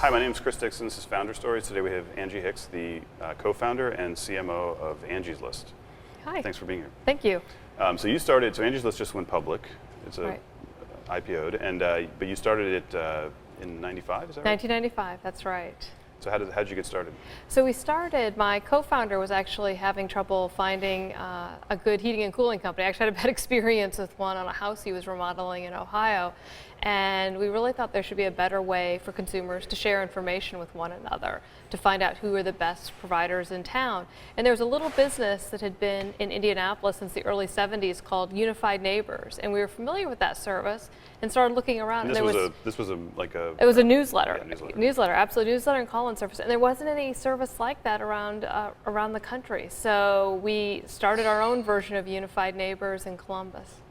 Hi, my name is Chris Dixon. This is Founder Stories. Today we have Angie Hicks, the co-founder and CMO of Angie's List. Hi. Thanks for being here. Thank you. So Angie's List just went public. It's Right. IPO'd, and but you started it in '95, is that right? 1995, that's right. So how did you get started? So we started, my co-founder was actually having trouble finding a good heating and cooling company. I actually had a bad experience with one on a house he was remodeling in Ohio. And we really thought there should be a better way for consumers to share information with one another, to find out who are the best providers in town. And there was a little business that had been in Indianapolis since the early 70s called Unified Neighbors. And we were familiar with that service and started looking around. And it was a newsletter. Yeah, newsletter, absolute newsletter and call-in service. And there wasn't any service like that around the country. So we started our own version of Unified Neighbors in Columbus.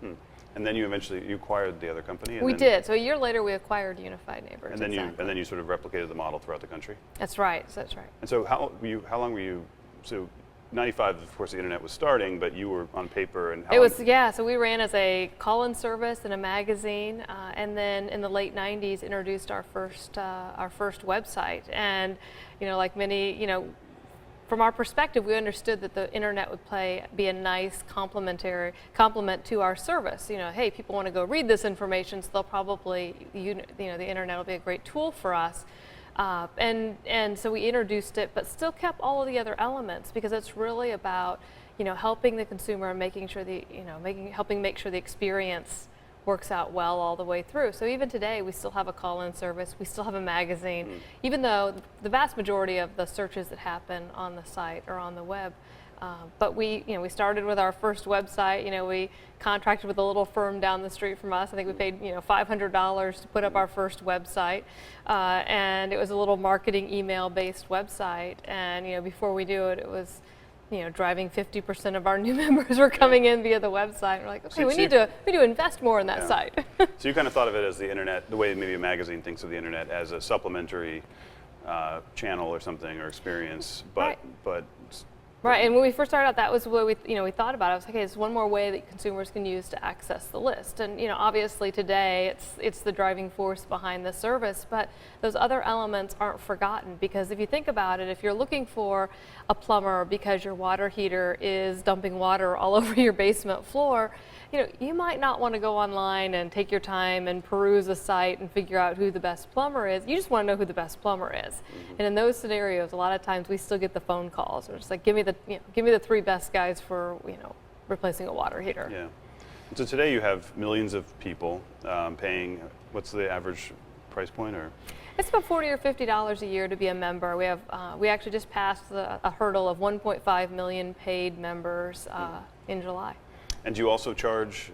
And then you acquired the other company. And We then, did. So a year later, we acquired Unified Neighbors. And then you sort of replicated the model throughout the country. That's right. That's right. And so how long were you? So '95, of course, the internet was starting, but you were on paper. And So we ran as a call-in service and a magazine, and then in the late '90s, introduced our first website. And like many, from our perspective, we understood that the internet would be a nice complement to our service. Hey, people want to go read this information, so they'll probably, the internet will be a great tool for us. And so we introduced it, but still kept all of the other elements, because it's really about, helping the consumer and making sure helping make sure the experience works out well all the way through. So even today, we still have a call-in service, we still have a magazine, even though the vast majority of the searches that happen on the site are on the web. But we started with our first website. We contracted with a little firm down the street from us. I think we paid $500 to put up our first website, and it was a little marketing email-based website. And before we knew it, it was driving 50% of our new members were coming in via the website. We're like, okay, we need to invest more in that site. So you kind of thought of it as the internet, the way maybe a magazine thinks of the internet, as a supplementary channel or something, or experience, but. Right, and when we first started out, that was what we thought about. I was like, hey, it's one more way that consumers can use to access the list. And obviously today, it's the driving force behind the service, but those other elements aren't forgotten, because if you think about it, if you're looking for a plumber because your water heater is dumping water all over your basement floor, you might not want to go online and take your time and peruse a site and figure out who the best plumber is. You just want to know who the best plumber is. And in those scenarios, a lot of times we still get the phone calls. Or it's like, give me the 3 best guys for replacing a water heater. Yeah. So today you have millions of people paying. What's the average price point, or? It's about $40 or $50 a year to be a member. We actually just passed a hurdle of 1.5 million paid members in July. And do you also charge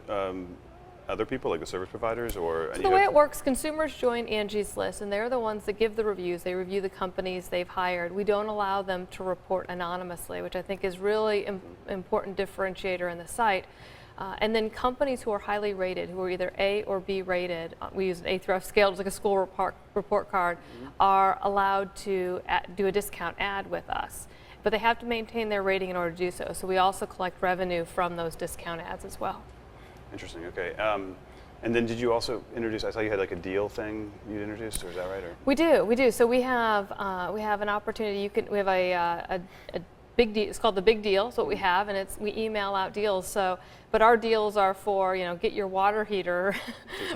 other people, like the service providers, or? So the way it works, consumers join Angie's List, and they're the ones that give the reviews. They review the companies they've hired. We don't allow them to report anonymously, which I think is really important differentiator in the site. And then companies who are highly rated, who are either A or B rated, we use an A through F scale, just like a school report card, are allowed to do a discount ad with us. But they have to maintain their rating in order to do so. So we also collect revenue from those discount ads as well. Interesting. Okay. And then did you also introduce? I saw you had like a deal thing you introduced, or is that right? Or? We do. So we have an opportunity. We have a big deal. It's called the Big Deal. That's what we have, and we email out deals. So, but our deals are for get your water heater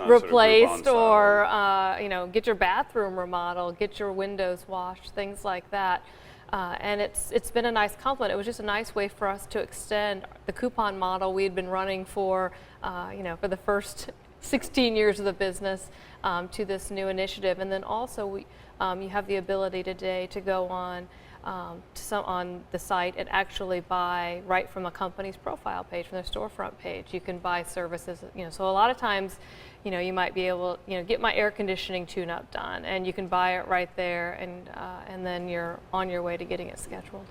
replaced, or get your bathroom remodeled, get your windows washed, things like that. And it's been a nice compliment. It was just a nice way for us to extend the coupon model we had been running for for the first 16 years of the business to this new initiative. And then also you have the ability today to go on the site and actually buy right from a company's profile page, from their storefront page. You can buy services. So a lot of times, you might be able, get my air conditioning tune-up done, and you can buy it right there, and then you're on your way to getting it scheduled.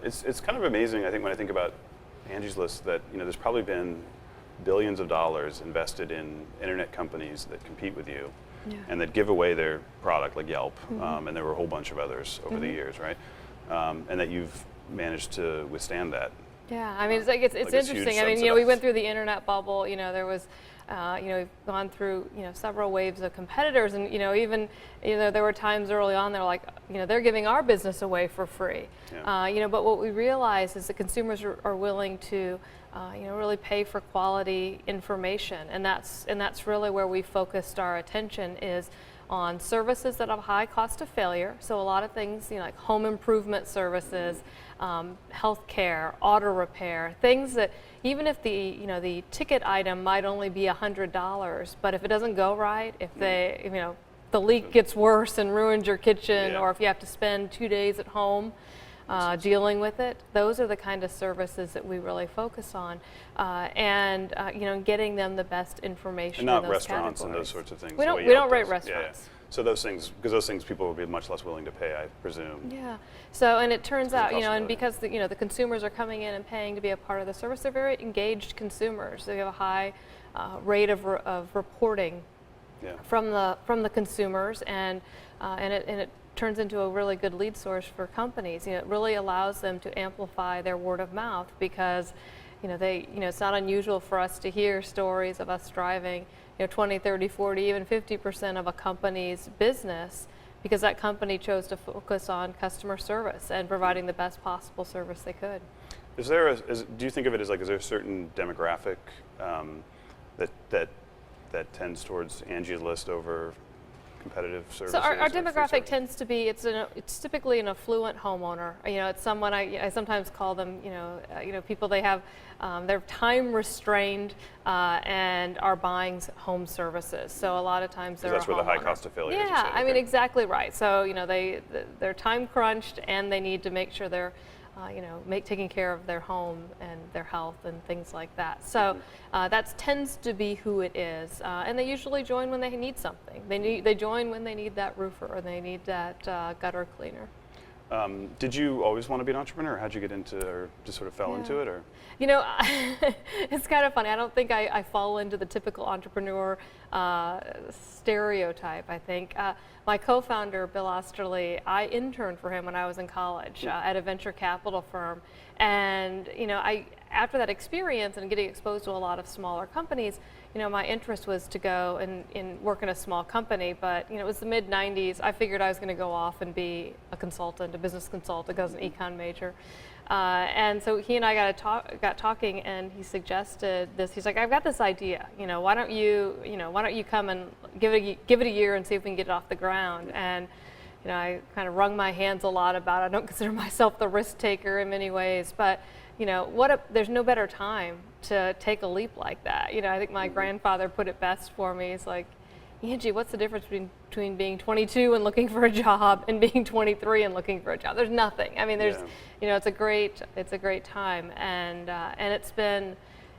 It's kind of amazing, I think, when I think about Angie's List, that there's probably been billions of dollars invested in internet companies that compete with you, and that give away their product, like Yelp, and there were a whole bunch of others over the years, right? And that you've managed to withstand that. Yeah, I mean, it's interesting. I mean, we went through the internet bubble. There was We've gone through, several waves of competitors, and, even, there were times early on they're like, they're giving our business away for free. Yeah. But what we realize is that consumers are willing to, really pay for quality information, and that's really where we focused our attention, is on services that have high cost of failure. So a lot of things, like home improvement services, healthcare, auto repair, things that even if the ticket item might only be $100, but if it doesn't go right, if the leak gets worse and ruins your kitchen, or if you have to spend 2 days at home dealing with it, those are the kind of services that we really focus on, and getting them the best information. And not in those restaurants categories. And those sorts of things. We don't rate restaurants. Yeah. So those things, because those things people will be much less willing to pay, I presume. Yeah. So, and it turns out, and possibility. because the consumers are coming in and paying to be a part of the service, they're very engaged consumers. They have a high rate of reporting from the consumers, and it turns into a really good lead source for companies. It really allows them to amplify their word of mouth, because it's not unusual for us to hear stories of us driving 20, 30, 40, even 50% of a company's business, because that company chose to focus on customer service and providing the best possible service they could. Do you think of it as is there a certain demographic that tends towards Angie's List over competitive services? So our demographic tends to be, it's typically an affluent homeowner. It's someone I sometimes call them, people, they have, they're time restrained and are buying home services. So a lot of times they're that's a where the high homeowner. cost of failure is. Yeah, I mean, exactly right. So they're time crunched, and they need to make sure they're taking care of their home and their health and things like that. So that tends to be who it is, and they usually join when they need something. They join when they need that roofer, or they need that gutter cleaner. Did you always want to be an entrepreneur? How'd you get into, or just sort of fell into it, or? It's kind of funny. I don't think I fall into the typical entrepreneur stereotype, I think. My co-founder, Bill Osterly, I interned for him when I was in college at a venture capital firm. And, after that experience and getting exposed to a lot of smaller companies, my interest was to go and work in a small company. But, it was the mid-90s. I figured I was going to go off and be a consultant, a business consultant, because I was an econ major. And so he and I got talking, and he suggested this. He's like, I've got this idea. Why don't you come and give it a year and see if we can get it off the ground? And I kind of wrung my hands a lot about it. I don't consider myself the risk taker in many ways, but there's no better time to take a leap like that. I think my grandfather put it best for me. He's like, Angie, what's the difference between being 22 and looking for a job and being 23 and looking for a job? There's nothing. I mean, it's a great time, and it's been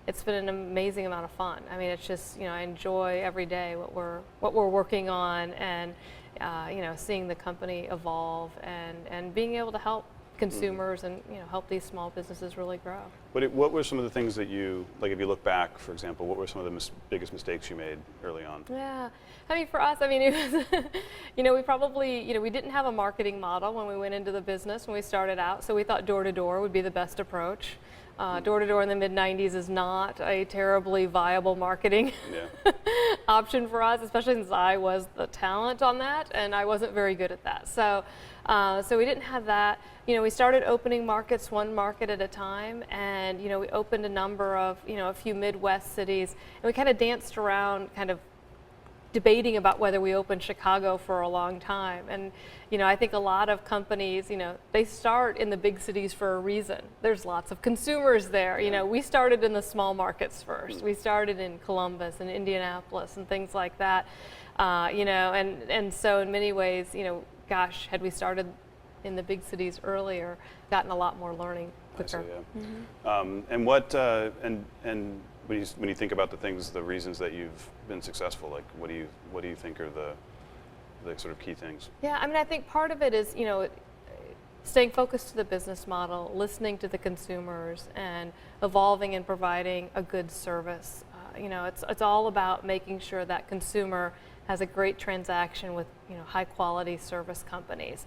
an amazing amount of fun. I mean, it's just, I enjoy every day what we're working on, and seeing the company evolve and being able to help consumers and help these small businesses really grow. What were some of the things that you, like, if you look back, for example, what were some of the biggest mistakes you made early on? Yeah, I mean, for us, it was, we probably, we didn't have a marketing model when we went into the business when we started out, so we thought door-to-door would be the best approach. Door-to-door in the mid-90s is not a terribly viable marketing option for us, especially since I was the talent on that, and I wasn't very good at that. So we didn't have that. We started opening markets, one market at a time, and we opened a number of, a few Midwest cities, and we kind of danced around, kind of debating about whether we opened Chicago for a long time. And I think a lot of companies, they start in the big cities for a reason. There's lots of consumers there. We started in the small markets first. We started in Columbus and Indianapolis and things like that. And so in many ways, gosh, had we started in the big cities earlier, gotten a lot more learning quicker. And what and when you think about the reasons that you've been successful, like what do you think are the sort of key things? Yeah, I mean, I think part of it is staying focused to the business model, listening to the consumers, and evolving and providing a good service. It's all about making sure that consumer has a great transaction with high quality service companies.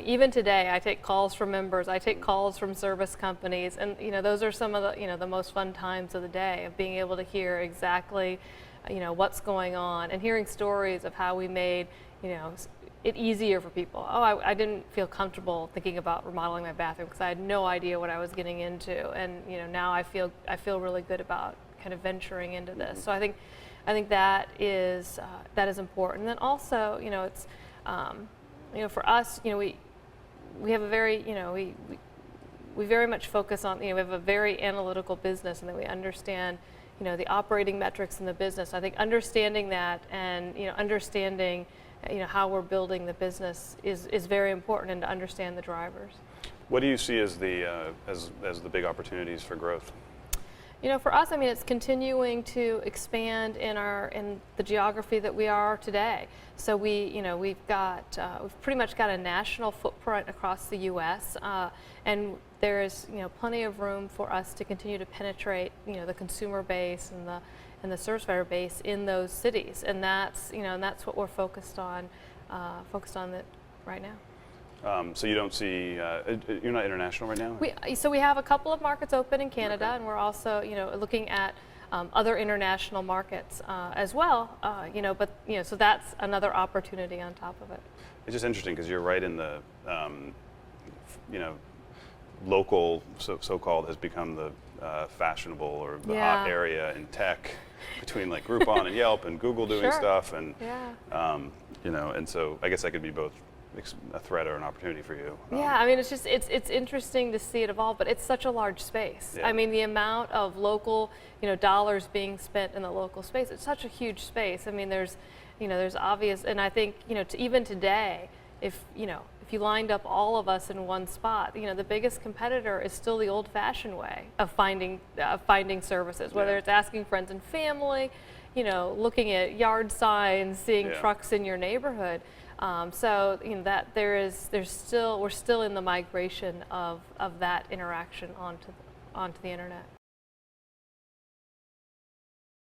Even today, I take calls from members, I take calls from service companies, and those are some of the the most fun times of the day, of being able to hear exactly what's going on, and hearing stories of how we made, it easier for people. Oh, I didn't feel comfortable thinking about remodeling my bathroom because I had no idea what I was getting into, and now I feel really good about kind of venturing into this. So I think that is important. And then also, it's for us, we have a very, we very much focus on, we have a very analytical business, and that we understand, the operating metrics in the business. I think understanding that and, understanding, how we're building the business is very important, and to understand the drivers. What do you see as the big opportunities for growth? For us, it's continuing to expand in the geography that we are today. So we've pretty much got a national footprint across the U.S. And there is plenty of room for us to continue to penetrate the consumer base and the service provider base in those cities. And that's what we're focused on right now. So you don't see, you're not international right now? We have a couple of markets open in Canada, okay. And we're also, looking at other international markets as well. So that's another opportunity on top of it. It's just interesting because you're right in the, local so-called has become the fashionable or the hot area in tech, between like Groupon and Yelp and Google doing stuff, and and so I guess that could be both a threat or an opportunity for you. It's interesting to see it evolve, but it's such a large space. Yeah. The amount of local, dollars being spent in the local space, it's such a huge space. There's obvious, and I think, even today, if you lined up all of us in one spot, the biggest competitor is still the old-fashioned way of finding services, whether it's asking friends and family, looking at yard signs, seeing trucks in your neighborhood. So that we're still in the migration of that interaction onto the internet.